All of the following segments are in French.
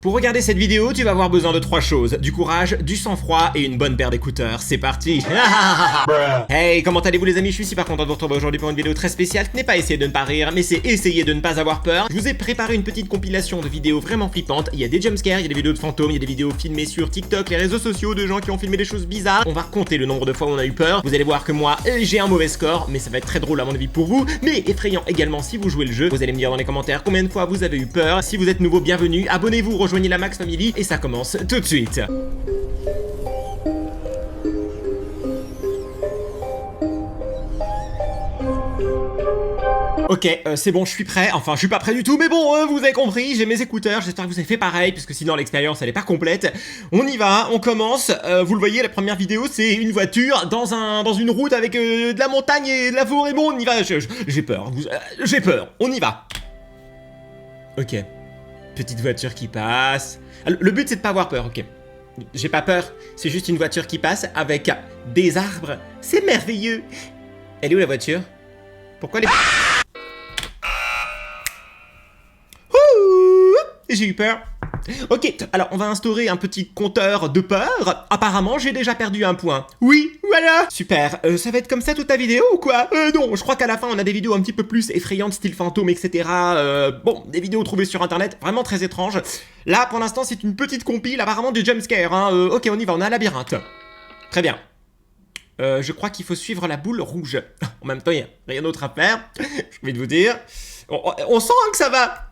Pour regarder cette vidéo, tu vas avoir besoin de 3 choses. Du courage, du sang-froid et une bonne paire d'écouteurs. C'est parti. Hey, comment allez-vous les amis? Je suis super content de vous retrouver aujourd'hui pour une vidéo très spéciale. Ce n'est pas essayer de ne pas rire, mais c'est essayer de ne pas avoir peur. Je vous ai préparé une petite compilation de vidéos vraiment flippantes. Il y a des jumpscares, il y a des vidéos de fantômes, il y a des vidéos filmées sur TikTok, les réseaux sociaux de gens qui ont filmé des choses bizarres. On va compter le nombre de fois où on a eu peur. Vous allez voir que moi, j'ai un mauvais score, mais ça va être très drôle à mon avis pour vous, mais effrayant également si vous jouez le jeu. Vous allez me dire dans les commentaires combien de fois vous avez eu peur. Si vous êtes nouveau, bienvenue. Abonnez-vous, rejoignez la Max Family et ça commence tout de suite. Ok, c'est bon, je suis prêt. Enfin, je suis pas prêt du tout, mais bon, vous avez compris, j'ai mes écouteurs. J'espère que vous avez fait pareil, puisque sinon l'expérience elle est pas complète. On y va, on commence. Vous le voyez, la première vidéo, c'est une voiture dans une route avec de la montagne et de la forêt. Bon, on y va. J'ai peur. J'ai peur. On y va. Ok. Petite voiture qui passe. Le but c'est de pas avoir peur, ok. J'ai pas peur, c'est juste une voiture qui passe avec des arbres. C'est merveilleux. Elle est où la voiture? Pourquoi les... J'ai eu peur. Ok, alors on va instaurer un petit compteur de peur. Apparemment, j'ai déjà perdu un point. Oui, voilà. Super. Ça va être comme ça toute ta vidéo ou quoi? Non, je crois qu'à la fin, on a des vidéos un petit peu plus effrayantes, style fantôme, etc. Bon, des vidéos trouvées sur internet, vraiment très étranges. Là, pour l'instant, c'est une petite compile, apparemment des jumpscares. Hein. Ok, on y va, on a un labyrinthe. Très bien. Je crois qu'il faut suivre la boule rouge. En même temps, il n'y a rien d'autre à faire. Je vais vous dire. On sent hein, que ça va.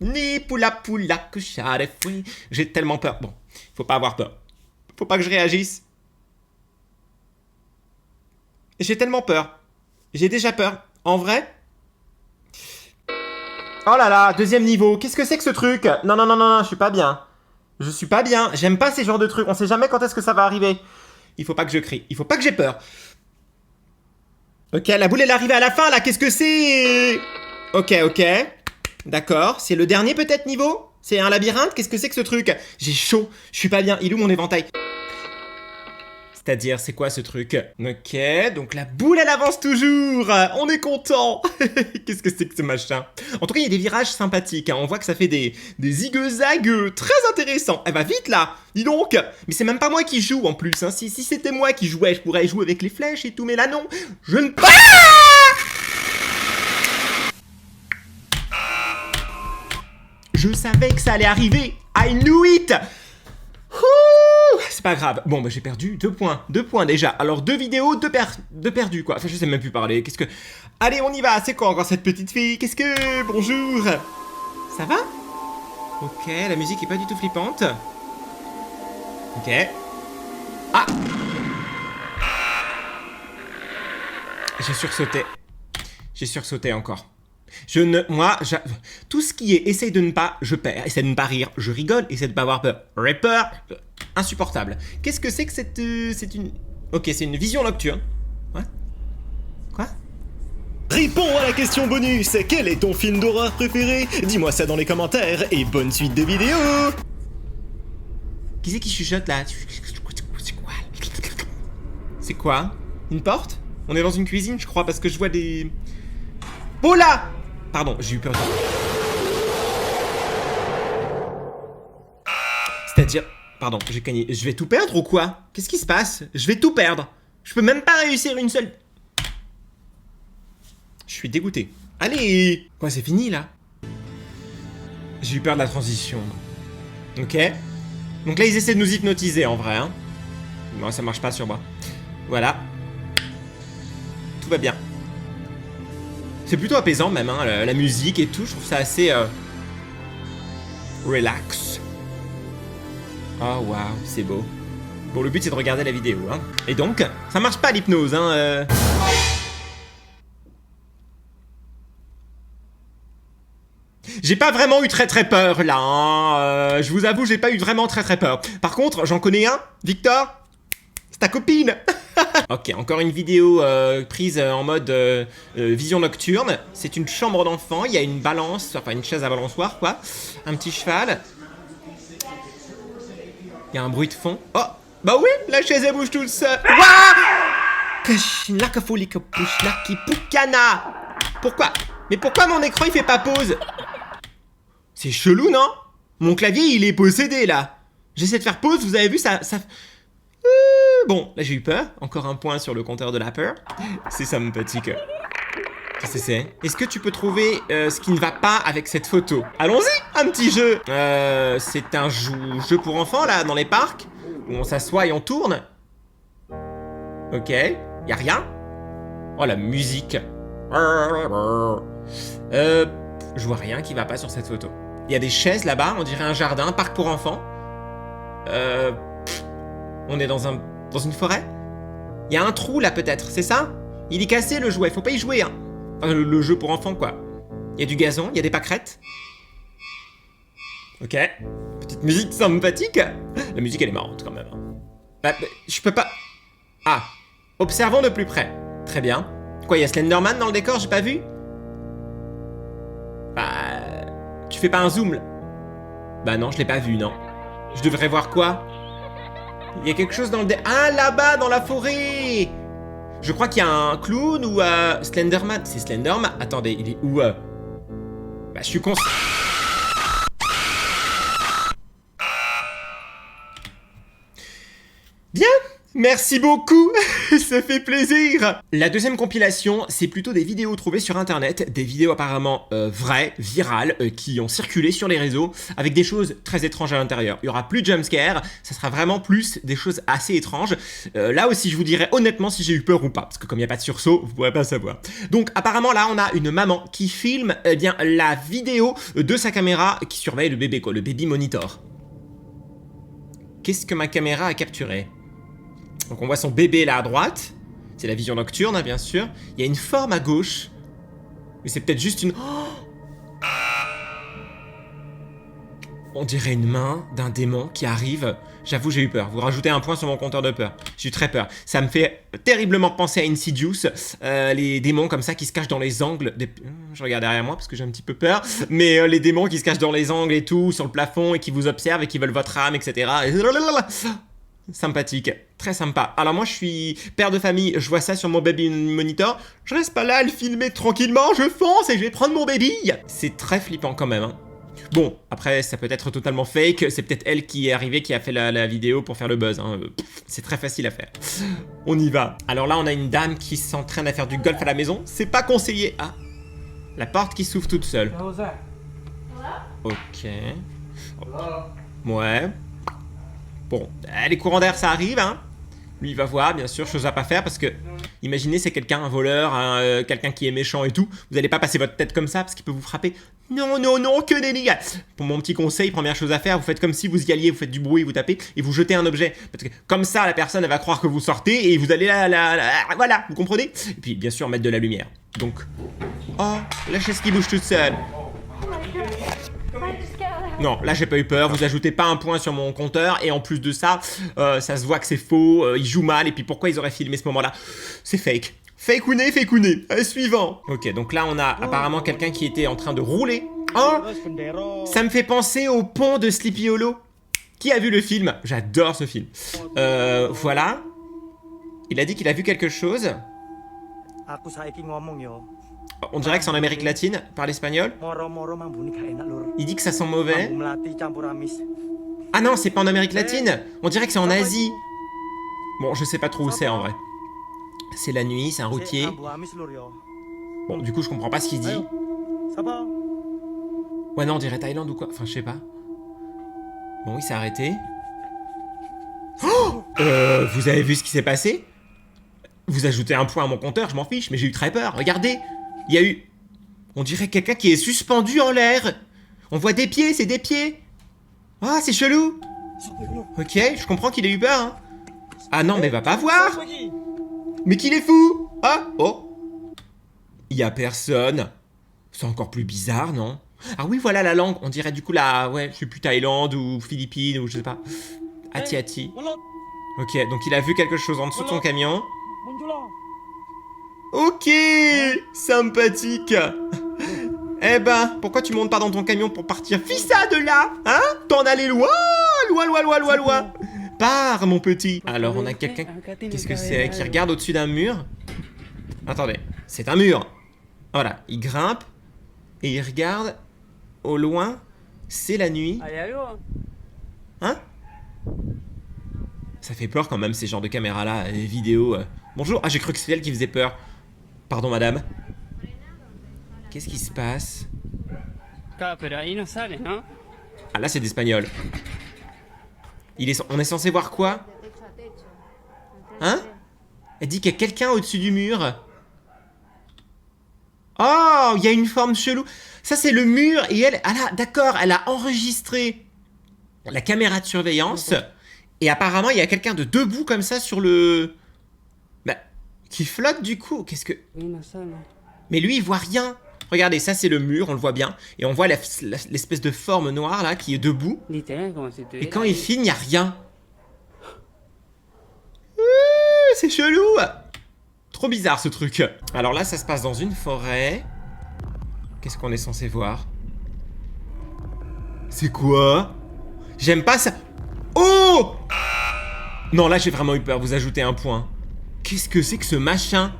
Ni poula que fouet. J'ai tellement peur. Bon, faut pas avoir peur. Faut pas que je réagisse. J'ai tellement peur. J'ai déjà peur. En vrai. Oh là là, deuxième niveau. Qu'est-ce que c'est que ce truc? Non, non, non, non, non, je suis pas bien. Je suis pas bien. J'aime pas ces genres de trucs. On sait jamais quand est-ce que ça va arriver. Il faut pas que je crie. Il faut pas que j'ai peur. Ok, la boule elle est arrivée à la fin là. Qu'est-ce que c'est? Ok, ok. D'accord, c'est le dernier peut-être niveau? C'est un labyrinthe? Qu'est-ce que c'est que ce truc? J'ai chaud, je suis pas bien, il est où mon éventail? C'est-à-dire, c'est quoi ce truc? Ok, donc la boule elle avance toujours. On est content. Qu'est-ce que c'est que ce machin? En tout cas, il y a des virages sympathiques, hein. On voit que ça fait des zigue-zague très intéressants. Elle va vite là, dis donc. Mais c'est même pas moi qui joue en plus, hein. Si c'était moi qui jouais, je pourrais jouer avec les flèches et tout, mais là non, je ne peux pas. Je savais que ça allait arriver. I knew it. C'est pas grave. Bon, bah j'ai perdu 2 points. 2 points déjà. Alors 2 vidéos, 2 perdus quoi. Enfin, je sais même plus parler. Qu'est-ce que... Allez, on y va. C'est quoi encore cette petite fille? Qu'est-ce que... Bonjour. Ça va? Ok, la musique est pas du tout flippante. Ok. Ah! J'ai sursauté. J'ai sursauté encore. Tout ce qui est essaye de ne pas, je perds. Essaye de ne pas rire, je rigole. Essaye de ne pas avoir peur, j'ai peur. Insupportable. Qu'est-ce que c'est que c'est une... Ok, c'est une vision nocturne. Ouais. Quoi? Réponds à la question bonus. Quel est ton film d'horreur préféré? Dis-moi ça dans les commentaires et bonne suite de vidéo. Qui c'est qui chuchote là? C'est quoi? Une porte? On est dans une cuisine, je crois, parce que je vois des... Oh là! Pardon, j'ai eu peur. C'est-à-dire... Pardon, j'ai cagné. Je vais tout perdre ou quoi? Qu'est-ce qui se passe? Je vais tout perdre. Je peux même pas réussir une seule... Je suis dégoûté. Allez! Quoi, c'est fini là? J'ai eu peur de la transition. Ok. Donc là, ils essaient de nous hypnotiser en vrai, hein. Bon, ça marche pas sur moi. Voilà. Tout va bien. C'est plutôt apaisant même, hein, la musique et tout, je trouve ça assez... relax. Oh waouh, c'est beau. Bon, le but c'est de regarder la vidéo, hein. Et donc, ça marche pas l'hypnose, hein. J'ai pas vraiment eu très peur là, hein. Je vous avoue, j'ai pas eu vraiment très peur. Par contre, j'en connais un, Victor. C'est ta copine. Ok, encore une vidéo prise en mode vision nocturne. C'est une chambre d'enfant, il y a une balance, enfin une chaise à balançoire quoi. Un petit cheval. Il y a un bruit de fond. Oh, bah oui, la chaise elle bouge toute seule. Pourquoi? Mais pourquoi mon écran il fait pas pause? C'est chelou, non? Mon clavier, il est possédé, là. J'essaie de faire pause, vous avez vu, ça... Bon, là j'ai eu peur. Encore un point sur le compteur de la peur. C'est ça, mon petit cœur. Qu'est-ce que c'est? Est-ce que tu peux trouver ce qui ne va pas avec cette photo? Allons-y, un petit jeu. C'est un jeu pour enfants, là, dans les parcs, où on s'assoit et on tourne. Ok, y a rien. Oh, la musique. Je vois rien qui va pas sur cette photo. Il y a des chaises là-bas, on dirait un jardin, un parc pour enfants. On est dans une forêt. Il y a un trou là peut-être, c'est ça? Il est cassé le jouet, faut pas y jouer hein. Enfin, le jeu pour enfants quoi. Il y a du gazon, il y a des pâquerettes. Ok. Petite musique sympathique. La musique elle est marrante quand même. Bah, je peux pas... Ah. Observons de plus près. Très bien. Quoi, il y a Slenderman dans le décor, j'ai pas vu? Bah... Tu fais pas un zoom là? Bah non, je l'ai pas vu, non. Je devrais voir quoi? Il y a quelque chose dans le Ah, là-bas, dans la forêt! Je crois qu'il y a un clown ou Slenderman. C'est Slenderman? Attendez, il est où? Bah, je suis con... Bien! Merci beaucoup, ça fait plaisir. La deuxième compilation, c'est plutôt des vidéos trouvées sur internet, des vidéos apparemment vraies, virales, qui ont circulé sur les réseaux, avec des choses très étranges à l'intérieur. Il y aura plus de jumpscare, ça sera vraiment plus des choses assez étranges. Là aussi, je vous dirai honnêtement si j'ai eu peur ou pas, parce que comme il n'y a pas de sursaut, vous pourrez pas savoir. Donc apparemment là, on a une maman qui filme bien la vidéo de sa caméra qui surveille le bébé, quoi, le baby monitor. Qu'est-ce que ma caméra a capturé? Donc on voit son bébé là à droite. C'est la vision nocturne, hein, bien sûr. Il y a une forme à gauche. Mais c'est peut-être juste une... Oh, on dirait une main d'un démon qui arrive. J'avoue, j'ai eu peur. Vous rajoutez un point sur mon compteur de peur. J'ai eu très peur. Ça me fait terriblement penser à Insidious. Les démons comme ça qui se cachent dans les angles. Je regarde derrière moi parce que j'ai un petit peu peur. Mais les démons qui se cachent dans les angles et tout, sur le plafond, et qui vous observent et qui veulent votre âme, etc. Sympathique, très sympa. Alors moi je suis père de famille, je vois ça sur mon baby monitor. Je reste pas là à le filmer tranquillement, je fonce et je vais prendre mon baby. C'est très flippant quand même hein. Bon, après ça peut être totalement fake. C'est peut-être elle qui est arrivée, qui a fait la vidéo pour faire le buzz hein. C'est très facile à faire. On y va. Alors là on a une dame qui s'entraîne à faire du golf à la maison. C'est pas conseillé. Ah, la porte qui s'ouvre toute seule. Ok. Ouais. Bon, les courants d'air ça arrive hein. Lui il va voir bien sûr, chose à pas faire parce que imaginez c'est quelqu'un, un voleur, quelqu'un qui est méchant et tout. Vous allez pas passer votre tête comme ça parce qu'il peut vous frapper. Non, non, non, que des dégâts. Pour mon petit conseil, première chose à faire, vous faites comme si vous y alliez, vous faites du bruit, vous tapez et vous jetez un objet. Parce que comme ça la personne elle va croire que vous sortez et vous allez voilà, vous comprenez? Et puis bien sûr mettre de la lumière. Donc, oh, la chaise qui bouge toute seule. Non, là j'ai pas eu peur, vous ajoutez pas un point sur mon compteur, et en plus de ça, ça se voit que c'est faux, il joue mal, et puis pourquoi ils auraient filmé ce moment-là? C'est fake. Fakouné, fakouné. Suivant. Ok, donc là on a apparemment quelqu'un qui était en train de rouler. Oh, ça me fait penser au pont de Sleepy Hollow. Qui a vu le film? J'adore ce film. Voilà. Il a dit qu'il a vu quelque chose. On dirait que c'est en Amérique latine, par l'espagnol. Il dit que ça sent mauvais. Ah non, c'est pas en Amérique latine. On dirait que c'est en Asie. Bon, je sais pas trop où c'est en vrai. C'est la nuit, c'est un routier. Bon, du coup, je comprends pas ce qu'il dit. Ouais, non, on dirait Thaïlande ou quoi. Enfin, je sais pas. Bon, il s'est arrêté. Oh, vous avez vu ce qui s'est passé? Vous ajoutez un point à mon compteur, je m'en fiche, mais j'ai eu très peur. Regardez. Il y a eu... On dirait quelqu'un qui est suspendu en l'air. On voit des pieds, c'est des pieds. Ah, c'est chelou. Ok, je comprends qu'il ait eu peur. Hein. Ah non, mais va pas voir. Mais qu'il est fou. Ah, oh. Il y a personne. C'est encore plus bizarre, non? Ah oui, voilà la langue. On dirait du coup la... Ouais, je sais plus, Thaïlande ou Philippines ou je sais pas. Ati. Ok, donc il a vu quelque chose en dessous de son camion. Ok, sympathique. Eh ben, pourquoi tu montes pas dans ton camion pour partir? Fissa de là, hein? T'en allais loin. Pars, mon petit. Alors, on a quelqu'un... Qu'est-ce que c'est? Qui regarde au-dessus d'un mur. Attendez, c'est un mur. Voilà, il grimpe et il regarde au loin. C'est la nuit. ¿Hay algo? Hein? Ça fait peur quand même ces genres de caméras là, les vidéos. Bonjour, ah j'ai cru que c'était elle qui faisait peur. Pardon madame. Qu'est-ce qui se passe? Claro, pero ahí no sale, ¿no? Ah là c'est d'espagnol. On est censé voir quoi? Hein? Elle dit qu'il y a quelqu'un au-dessus du mur. Oh, il y a une forme chelou. Ça c'est le mur et elle... Ah là, d'accord, elle a enregistré la caméra de surveillance. Et apparemment il y a quelqu'un de debout comme ça sur le... Bah, qui flotte du coup. Qu'est-ce que... Ahí no sale. Mais lui il voit rien. Regardez, ça c'est le mur, on le voit bien. Et on voit l'espèce de forme noire là qui est debout. Literal, como si Et tuviera quand ahí. il filme, il n'y a rien. C'est chelou. Trop bizarre ce truc. Alors là, ça se passe dans une forêt. Qu'est-ce qu'on est censé voir? C'est quoi? J'aime pas ça. Oh! Non, là j'ai vraiment eu peur, vous ajoutez un point. Qu'est-ce que c'est que ce machin?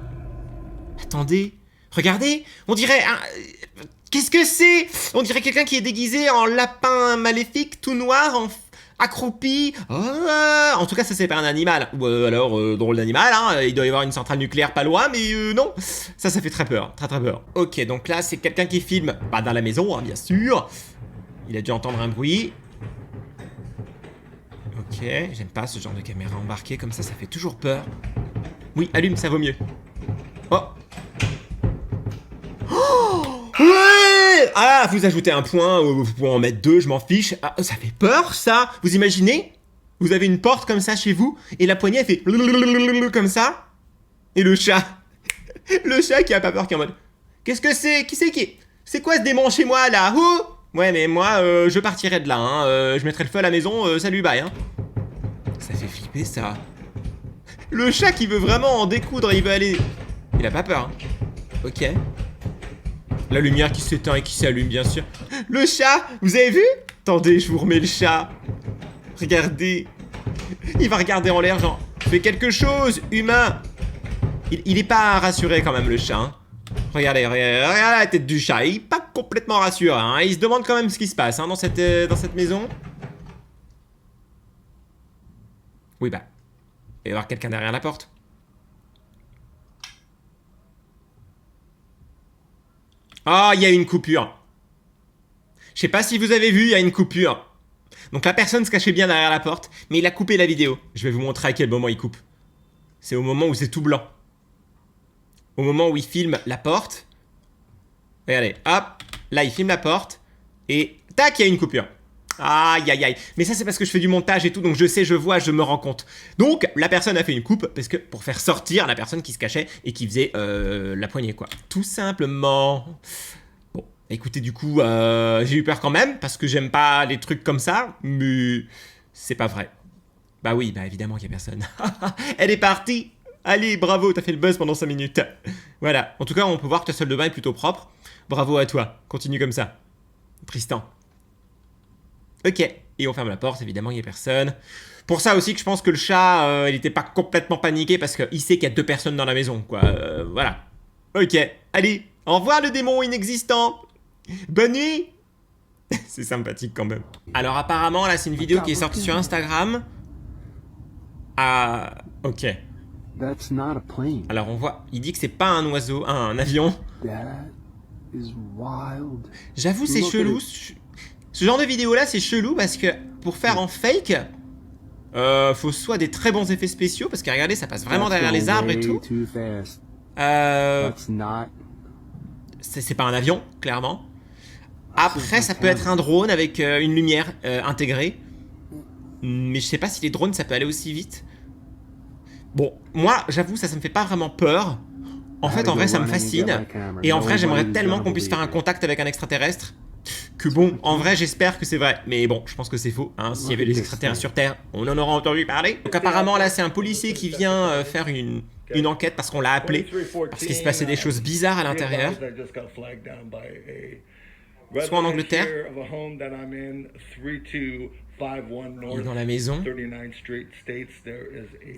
Attendez. Regardez, on dirait... Qu'est-ce que c'est? On dirait quelqu'un qui est déguisé en lapin maléfique, tout noir, accroupi. Oh, en tout cas, ça c'est pas un animal. Ou alors, drôle d'animal, hein. Il doit y avoir une centrale nucléaire pas loin, mais non. Ça fait très peur, très très peur. Ok, donc là, c'est quelqu'un qui filme, bah, dans la maison, hein, bien sûr. Il a dû entendre un bruit. Ok, j'aime pas ce genre de caméra embarquée, comme ça fait toujours peur. Oui, allume, ça vaut mieux. Oh! Ouais! Ah, vous ajoutez un point, vous pouvez en mettre deux, je m'en fiche. Ah, ça fait peur, ça. Vous imaginez? Vous avez une porte comme ça chez vous, et la poignée, elle fait comme ça. Et le chat. Le chat qui a pas peur, qui est en mode... Qu'est-ce que c'est? Qui c'est qui... C'est quoi ce démon chez moi, là? Oh! Ouais, mais moi, je partirai de là, hein. Je mettrai le feu à la maison, salut, bye, hein. Ça fait flipper, ça. Le chat qui veut vraiment en découdre, il veut aller... Il a pas peur, hein. Ok. La lumière qui s'éteint et qui s'allume, bien sûr. Le chat, vous avez vu? Attendez, je vous remets le chat. Regardez. Il va regarder en l'air, genre, fais quelque chose, humain. Il est pas rassuré quand même, le chat, hein. Regardez, regardez la tête du chat. Il est pas complètement rassuré, hein. Il se demande quand même ce qui se passe, hein, dans cette maison. Oui, bah, il va y avoir quelqu'un derrière la porte. Ah, il y a une coupure. Je sais pas si vous avez vu, il y a une coupure. Donc la personne se cachait bien derrière la porte, mais il a coupé la vidéo. Je vais vous montrer à quel moment il coupe. C'est au moment où c'est tout blanc. Au moment où il filme la porte. Regardez, hop, là il filme la porte. Et tac, il y a une coupure. Aïe aïe aïe. Mais ça c'est parce que je fais du montage et tout, donc je sais, je vois, je me rends compte. Donc la personne a fait une coupe parce que pour faire sortir la personne qui se cachait et qui faisait la poignée, quoi. Tout simplement. Bon, écoutez, du coup, j'ai eu peur quand même parce que j'aime pas les trucs comme ça, mais c'est pas vrai. Bah oui, bah évidemment qu'il y a personne. Elle est partie. Allez, bravo, t'as fait le buzz pendant 5 minutes. Voilà. En tout cas, on peut voir que ta salle de bain est plutôt propre. Bravo à toi. Continue comme ça. Tristan. Ok, et on ferme la porte, évidemment, il n'y a personne. Pour ça aussi que je pense que le chat, il n'était pas complètement paniqué parce qu'il sait qu'il y a 2 personnes dans la maison, quoi. Voilà. Ok, allez, au revoir le démon inexistant. Bonne nuit. C'est sympathique quand même. Alors apparemment, là, c'est une vidéo qui est sortie sur Instagram. Ah, ok. That's not a plane. Alors on voit, il dit que c'est pas un oiseau, un avion. That is wild. J'avoue, c'est chelou. Ce genre de vidéo là c'est chelou parce que pour faire en fake, faut soit des très bons effets spéciaux parce que regardez ça passe vraiment derrière les arbres et tout. C'est pas un avion, clairement. Après ça peut être un drone avec une lumière intégrée. Mais je sais pas si les drones ça peut aller aussi vite. Bon, moi j'avoue ça me fait pas vraiment peur. En fait en vrai ça me fascine. Et en vrai j'aimerais tellement qu'on puisse faire un contact avec un extraterrestre. Que bon, en vrai j'espère que c'est vrai, mais bon, je pense que c'est faux, hein, s'il y avait des extraterrestres sur Terre, on en aurait entendu parler. Donc apparemment là c'est un policier qui vient faire une enquête parce qu'on l'a appelé, parce qu'il se passait des choses bizarres à l'intérieur. Soit en Angleterre, il est dans la maison.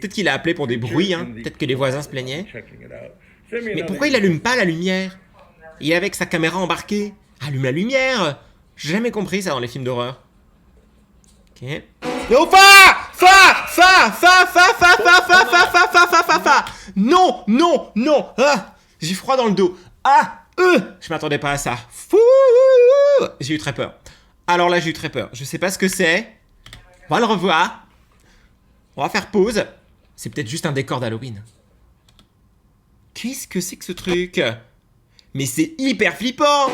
Peut-être qu'il a appelé pour des bruits, hein, peut-être que les voisins se plaignaient. Mais pourquoi il allume pas la lumière? Il est avec sa caméra embarquée. Allume la lumière. J'ai jamais compris ça dans les films d'horreur. Ok. Non, non, non. Ah, j'ai froid dans le dos. Ah, je m'attendais pas à ça. Fouh, j'ai eu très peur. Alors là, j'ai eu très peur. Je sais pas ce que c'est. On va le revoir. On va faire pause. C'est peut-être juste un décor d'Halloween. Qu'est-ce que c'est que ce truc? Mais c'est hyper flippant.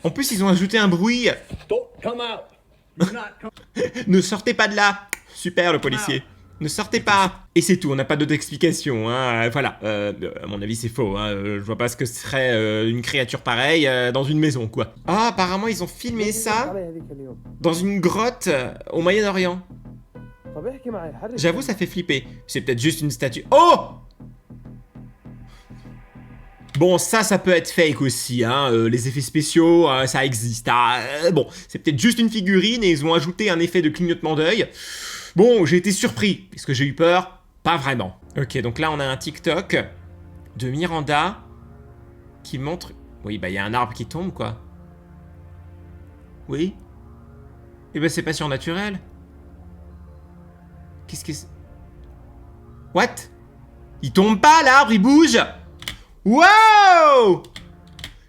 En plus, ils ont ajouté un bruit. Ne sortez pas de là. Super, le policier. Ne sortez pas. Et c'est tout, on n'a pas d'autre explication. Hein. Voilà, à mon avis, c'est faux. Hein. Je vois pas ce que serait une créature pareille dans une maison, quoi. Ah, apparemment, ils ont filmé ça dans une grotte au Moyen-Orient. J'avoue, ça fait flipper. C'est peut-être juste une statue. Oh! Bon, ça peut être fake aussi, hein. Les effets spéciaux, ça existe. Bon, c'est peut-être juste une figurine et ils ont ajouté un effet de clignotement d'œil. Bon, j'ai été surpris. Est-ce que j'ai eu peur? Pas vraiment. Ok, donc là, on a un TikTok de Miranda qui montre... Oui, bah, il y a un arbre qui tombe, quoi. Oui. Eh ben, c'est pas surnaturel. Qu'est-ce que c'est? What? Il tombe pas, l'arbre, il bouge! Wow!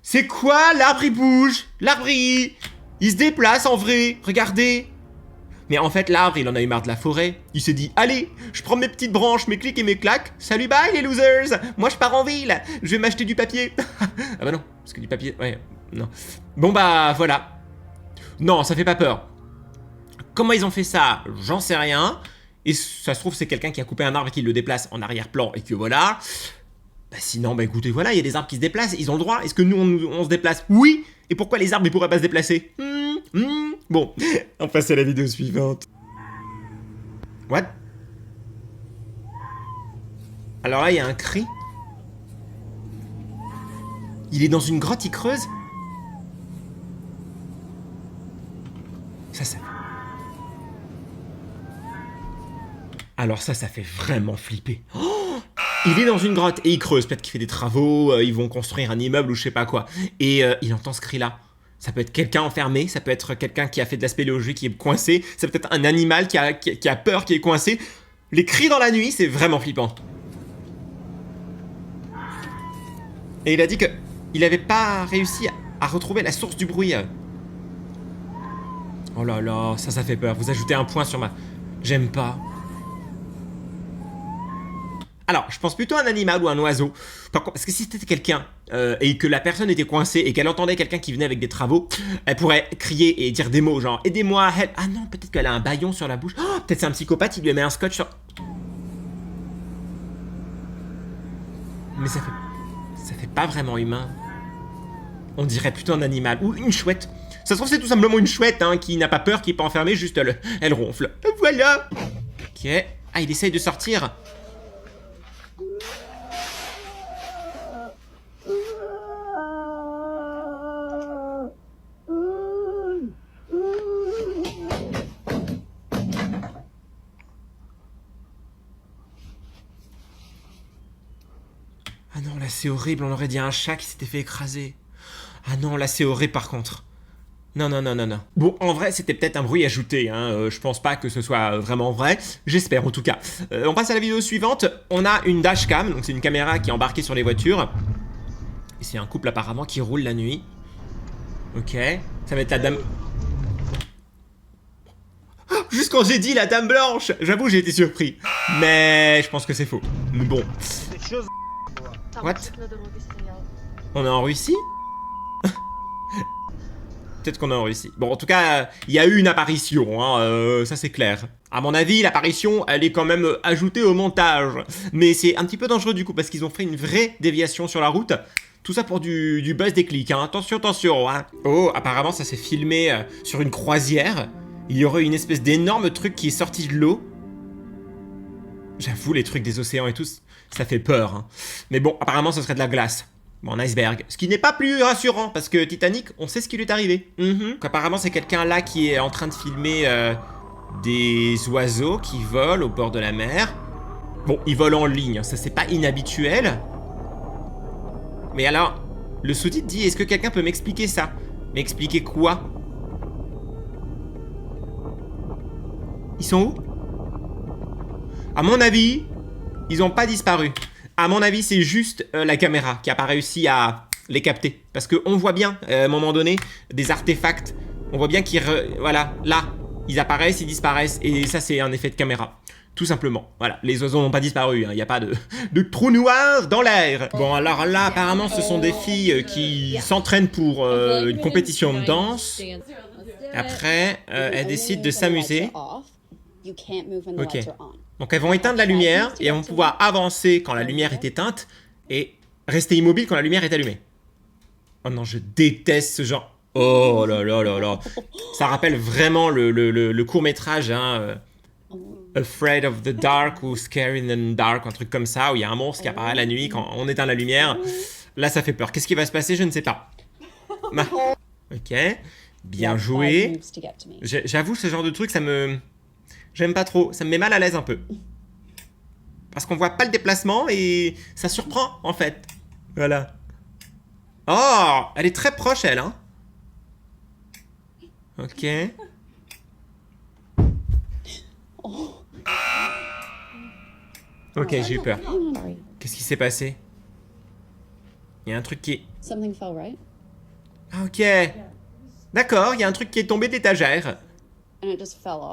C'est quoi? L'arbre, il bouge! L'arbre, il se déplace, en vrai! Regardez! Mais en fait, l'arbre, il en a eu marre de la forêt. Il s'est dit, allez, je prends mes petites branches, mes clics et mes claques. Salut, bye, les losers! Moi, je pars en ville! Je vais m'acheter du papier! Ah bah non, parce que du papier... Ouais, non. Bon bah, voilà. Non, ça fait pas peur. Comment ils ont fait ça? J'en sais rien. Et ça se trouve, c'est quelqu'un qui a coupé un arbre et qui le déplace en arrière-plan et que voilà. Bah sinon, bah écoutez, voilà, il y a des arbres qui se déplacent, ils ont le droit. Est-ce que nous, on se déplace? Oui. Et pourquoi les arbres ne pourraient pas se déplacer? Bon, on passe à la vidéo suivante. What? Alors là, il y a un cri. Il est dans une grotte, il creuse. Ça... Alors ça fait vraiment flipper. Oh, il est dans une grotte et il creuse. Peut-être qu'il fait des travaux, ils vont construire un immeuble ou je sais pas quoi. Et il entend ce cri-là. Ça peut être quelqu'un enfermé, ça peut être quelqu'un qui a fait de la spéléologie, qui est coincé. Ça peut être un animal qui a peur, qui est coincé. Les cris dans la nuit, c'est vraiment flippant. Et il a dit que il n'avait pas réussi à retrouver la source du bruit. Oh là là, ça fait peur. Vous ajoutez un point sur ma... J'aime pas. Alors, je pense plutôt à un animal ou un oiseau. Parce que si c'était quelqu'un et que la personne était coincée et qu'elle entendait quelqu'un qui venait avec des travaux, elle pourrait crier et dire des mots genre « Aidez-moi, help !» Ah non, peut-être qu'elle a un bâillon sur la bouche. Oh, peut-être c'est un psychopathe, il lui met un scotch sur... Mais ça fait pas vraiment humain. On dirait plutôt un animal. Ou une chouette. Ça se trouve, c'est tout simplement une chouette hein, qui n'a pas peur, qui est pas enfermée, juste elle ronfle. Voilà. Ok. Ah, il essaye de sortir. Ah non, là c'est horrible, on aurait dit un chat qui s'était fait écraser. Ah non, là c'est horrible par contre. Non. Bon, en vrai, c'était peut-être un bruit ajouté, hein. Je pense pas que ce soit vraiment vrai. J'espère, en tout cas. On passe à la vidéo suivante. On a une dashcam, donc c'est une caméra qui est embarquée sur les voitures. Et c'est un couple apparemment qui roule la nuit. Ok. Ça va être la dame... Juste quand j'ai dit la dame blanche, j'avoue, j'ai été surpris. Mais je pense que c'est faux. Mais bon. What? On est en Russie? Peut-être qu'on est en Russie. Bon, en tout cas, il y a eu une apparition, hein, ça c'est clair. À mon avis, l'apparition, elle est quand même ajoutée au montage. Mais c'est un petit peu dangereux du coup, parce qu'ils ont fait une vraie déviation sur la route. Tout ça pour du buzz des clics, hein. Attention, hein. Oh, apparemment, ça s'est filmé sur une croisière. Il y aurait une espèce d'énorme truc qui est sorti de l'eau. J'avoue, les trucs des océans et tout, ça fait peur, hein. Mais bon, apparemment, ce serait de la glace. Bon, un iceberg. Ce qui n'est pas plus rassurant, parce que Titanic, on sait ce qui lui est arrivé. Donc, apparemment, c'est quelqu'un là qui est en train de filmer des oiseaux qui volent au bord de la mer. Bon, ils volent en ligne, ça c'est pas inhabituel. Mais alors, le sous-titre dit, est-ce que quelqu'un peut m'expliquer ça? Mais expliquer quoi? Ils sont où? À mon avis, ils ont pas disparu. À mon avis, c'est juste la caméra qui a pas réussi à les capter. Parce qu'on voit bien, à un moment donné, des artefacts. On voit bien qu'ils... Voilà, là, ils apparaissent, ils disparaissent. Et ça, c'est un effet de caméra. Tout simplement. Voilà, les oiseaux n'ont pas disparu. Il n'y a pas de trou noir dans l'air. Bon, alors là, apparemment, ce sont des filles qui s'entraînent pour une compétition de danse. Après, elles décident de s'amuser. Ok. Donc elles vont éteindre la lumière et elles vont pouvoir avancer quand la lumière est éteinte et rester immobile quand la lumière est allumée. Oh non, je déteste ce genre. Oh là là là là. Ça rappelle vraiment le court-métrage, hein, Afraid of the Dark ou Scared in the Dark, un truc comme ça, où il y a un monstre qui apparaît la nuit quand on éteint la lumière. Là, ça fait peur. Qu'est-ce qui va se passer? Je ne sais pas. Ok. Bien joué. J'avoue, ce genre de truc, ça me... J'aime pas trop, ça me met mal à l'aise un peu. Parce qu'on voit pas le déplacement et ça surprend en fait. Voilà. Oh, elle est très proche elle, hein. Ok. Ok, j'ai eu peur. Qu'est-ce qui s'est passé? Il y a un truc qui est... Ah ok. D'accord, il y a un truc qui est tombé d'étagère.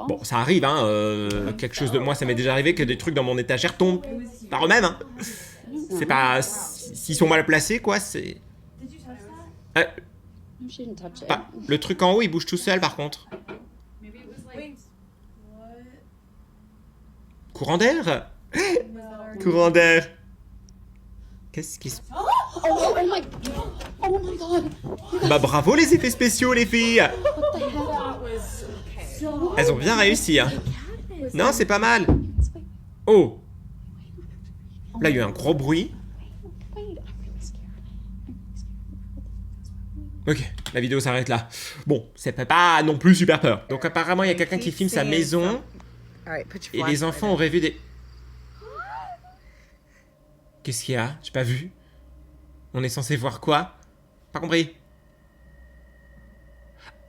Bon, ça arrive, hein, quelque chose de... Moi, ça m'est déjà arrivé que des trucs dans mon étagère tombent par eux-mêmes, hein. C'est pas... S'ils sont mal placés, quoi, c'est... Le truc en haut, il bouge tout seul, par contre. Courant d'air? Courant d'air. Qu'est-ce qui se... Oh my god! Bah bravo les effets spéciaux, les filles! Elles ont bien réussi, hein. Non, c'est pas mal. Oh! Là, il y a eu un gros bruit. Ok, la vidéo s'arrête là. Bon, ça fait pas non plus super peur. Donc apparemment, il y a quelqu'un qui filme sa maison. Et les enfants auraient vu des... Qu'est-ce qu'il y a? J'ai pas vu. On est censé voir quoi? Pas compris.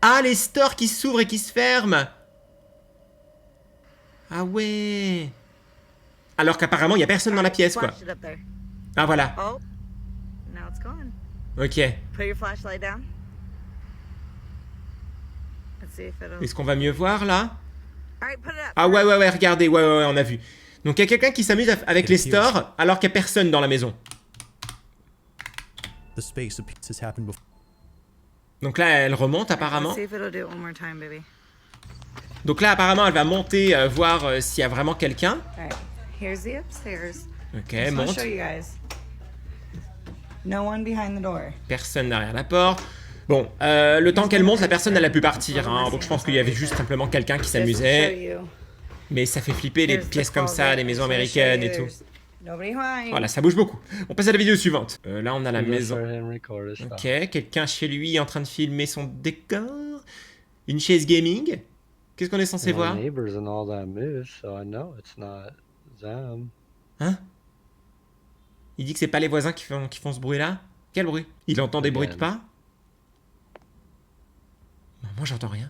Ah, les stores qui s'ouvrent et qui se ferment. Ah ouais. Alors qu'apparemment, il n'y a personne dans la pièce, quoi. Ah, voilà. Ok. Est-ce qu'on va mieux voir, là? Ah ouais, ouais, ouais, regardez. Ouais, ouais, ouais, on a vu. Donc, il y a quelqu'un qui s'amuse avec les stores alors qu'il n'y a personne dans la maison. Donc là, elle remonte apparemment. Donc là, apparemment, elle va monter voir s'il y a vraiment quelqu'un. Ok, monte. Personne derrière la porte. Bon, le temps qu'elle monte, la personne, elle a pu partir. Hein, donc je pense qu'il y avait juste simplement quelqu'un qui s'amusait. Mais ça fait flipper les pièces comme ça, les maisons américaines et tout. Voilà, ça bouge beaucoup. On passe à la vidéo suivante. Là, on a la maison. Ok, quelqu'un chez lui en train de filmer son décor. Une chaise gaming. Qu'est-ce qu'on est censé voir? Hein? Il dit que c'est pas les voisins qui font ce bruit-là? Quel bruit? Il entend des bruits de pas? Non, moi, j'entends rien.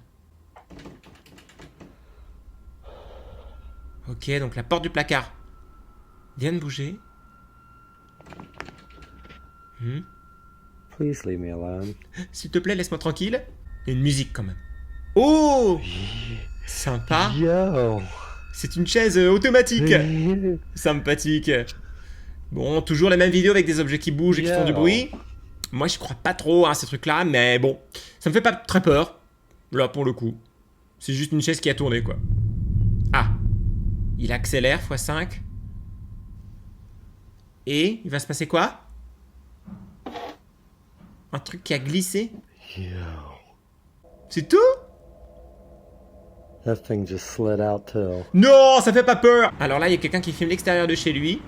Ok, donc la porte du placard vient de bouger. Please leave me alone. S'il te plaît, laisse-moi tranquille. Il y a une musique quand même. Oh! Sympa. C'est une chaise automatique. Sympathique. Bon, toujours les mêmes vidéos avec des objets qui bougent et qui font du bruit. Moi, je crois pas trop à ces trucs-là, mais bon. Ça me fait pas très peur. Là, pour le coup. C'est juste une chaise qui a tourné, quoi. Ah. Il accélère, x5. Et il va se passer quoi? Un truc qui a glissé? C'est tout? That thing just slid out too. Non, ça fait pas peur. Alors là, il y a quelqu'un qui filme l'extérieur de chez lui.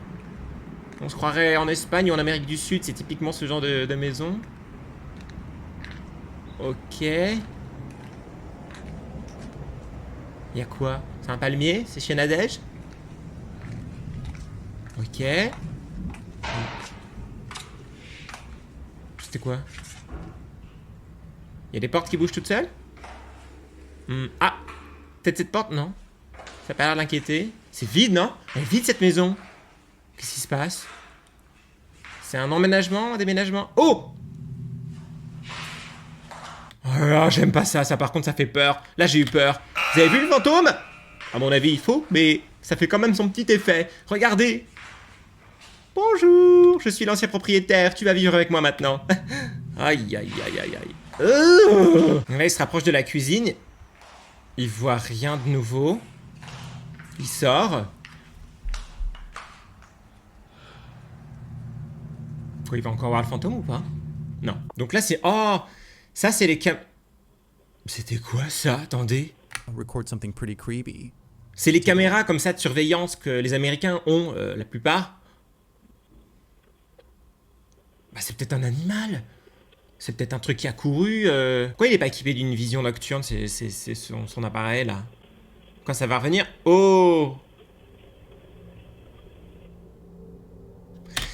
On se croirait en Espagne ou en Amérique du Sud. C'est typiquement ce genre de maison. Ok. Il y a quoi? C'est un palmier? C'est chez Nadège? Ok. C'était quoi? Il y a des portes qui bougent toutes seules? Ah! Peut-être cette porte? Non. Ça a pas l'air d'inquiéter. C'est vide, non? Elle est vide cette maison. Qu'est-ce qui se passe? C'est un emménagement, un déménagement? Oh! Oh là là, j'aime pas ça. Ça, par contre, ça fait peur. Là, j'ai eu peur. Vous avez vu le fantôme? À mon avis, il faut, mais ça fait quand même son petit effet. Regardez. Bonjour, je suis l'ancien propriétaire. Tu vas vivre avec moi maintenant. Aïe, aïe, aïe, aïe, aïe. Là, il se rapproche de la cuisine. Il voit rien de nouveau. Il sort. Quoi, il va encore voir le fantôme ou pas? Non. Donc là, c'est... Oh! Ça, c'est les C'était quoi, ça? Attendez. Record something pretty creepy. C'est les caméras, comme ça, de surveillance que les Américains ont, la plupart. Bah, c'est peut-être un animal. C'est peut-être un truc qui a couru. Pourquoi il est pas équipé d'une vision nocturne? C'est son appareil, là. Quand ça va revenir? Oh!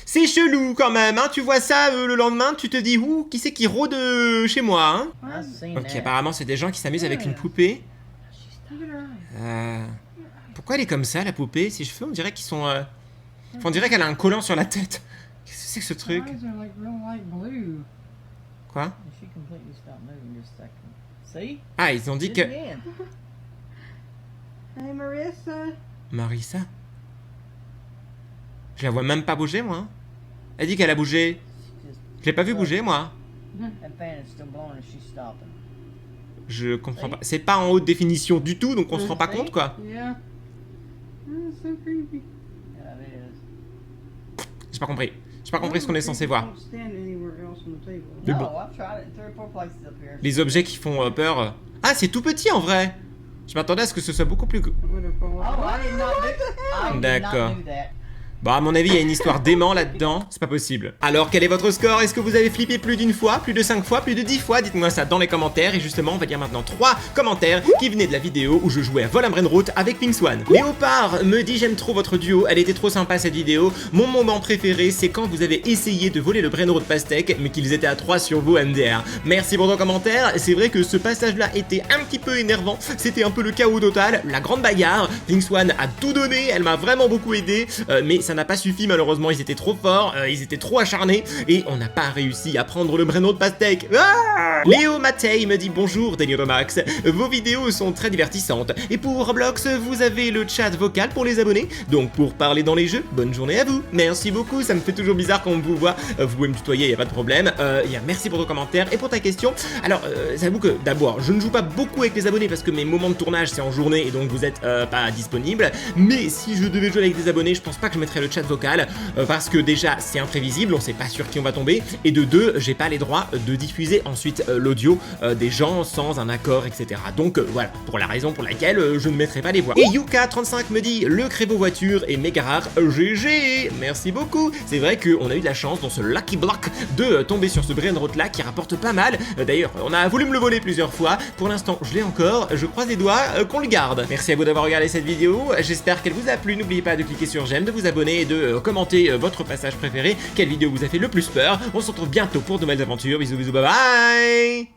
C'est chelou quand même, hein. Tu vois ça le lendemain, tu te dis, ouh, qui c'est qui rôde chez moi, hein? Ok, apparemment c'est des gens qui s'amusent avec une poupée. Pourquoi elle est comme ça, la poupée? Ses cheveux, on dirait qu'ils sont... On dirait qu'elle a un collant sur la tête. Qu'est-ce que c'est que ce truc? Quoi? Ah, ils ont dit que... Hey, Marissa. Marissa? Je la vois même pas bouger, moi. Elle dit qu'elle a bougé. Je l'ai pas vu bouger, moi. Je comprends pas. C'est pas en haute définition du tout, donc on se rend pas compte, quoi. Yeah. So creepy. J'ai pas compris. J'ai pas compris ce qu'on est censé voir. Don't stand anywhere else on the table. Mais bon. Les objets qui font peur... Ah, c'est tout petit, en vrai. Je m'attendais à ce que ce soit beaucoup plus... D'accord. Bon, à mon avis, il y a une histoire d'aimant là-dedans, c'est pas possible. Alors, quel est votre score? Est-ce que vous avez flippé plus d'une fois, plus de 5 fois, plus de 10 fois? Dites-moi ça dans les commentaires. Et justement, on va lire maintenant 3 commentaires qui venaient de la vidéo où je jouais à Vol à Brainroot avec Pink Swan. Léopard me dit: j'aime trop votre duo, elle était trop sympa cette vidéo. Mon moment préféré, c'est quand vous avez essayé de voler le Brainroot Pastèque, mais qu'ils étaient à 3 sur vous, MDR. Merci pour ton commentaire. C'est vrai que ce passage-là était un petit peu énervant. C'était un peu le chaos total, la grande bagarre. Pink Swan a tout donné, elle m'a vraiment beaucoup aidé, mais ça n'a pas suffi malheureusement, ils étaient trop forts, ils étaient trop acharnés et on n'a pas réussi à prendre le Brainroot Pastèque. Ah, Léo Mattei me dit: bonjour Délire Max, vos vidéos sont très divertissantes et pour Roblox vous avez le chat vocal pour les abonnés, donc pour parler dans les jeux, bonne journée à vous. Merci beaucoup, ça me fait toujours bizarre quand on vous voit, vous pouvez me tutoyer, y a pas de problème. Merci pour ton commentaire et pour ta question. Alors j'avoue que d'abord je ne joue pas beaucoup avec les abonnés parce que mes moments de tournage c'est en journée et donc vous êtes pas disponible, mais si je devais jouer avec des abonnés, je pense pas que je mettrais le chat vocal parce que déjà c'est imprévisible, on sait pas sur qui on va tomber, et de deux, j'ai pas les droits de diffuser ensuite l'audio des gens sans un accord, etc. Donc voilà, pour la raison pour laquelle je ne mettrai pas les voix. Et Yuka35 me dit: le créneau voiture est méga rare, GG. Merci beaucoup. C'est vrai qu'on a eu de la chance dans ce Lucky Block de tomber sur ce Brainroot là qui rapporte pas mal. D'ailleurs, on a voulu me le voler plusieurs fois. Pour l'instant, je l'ai encore. Je croise les doigts qu'on le garde. Merci à vous d'avoir regardé cette vidéo. J'espère qu'elle vous a plu. N'oubliez pas de cliquer sur j'aime, de vous abonner et de commenter votre passage préféré. Quelle vidéo vous a fait le plus peur? On se retrouve bientôt pour de nouvelles aventures. Bisous, bisous, bye bye.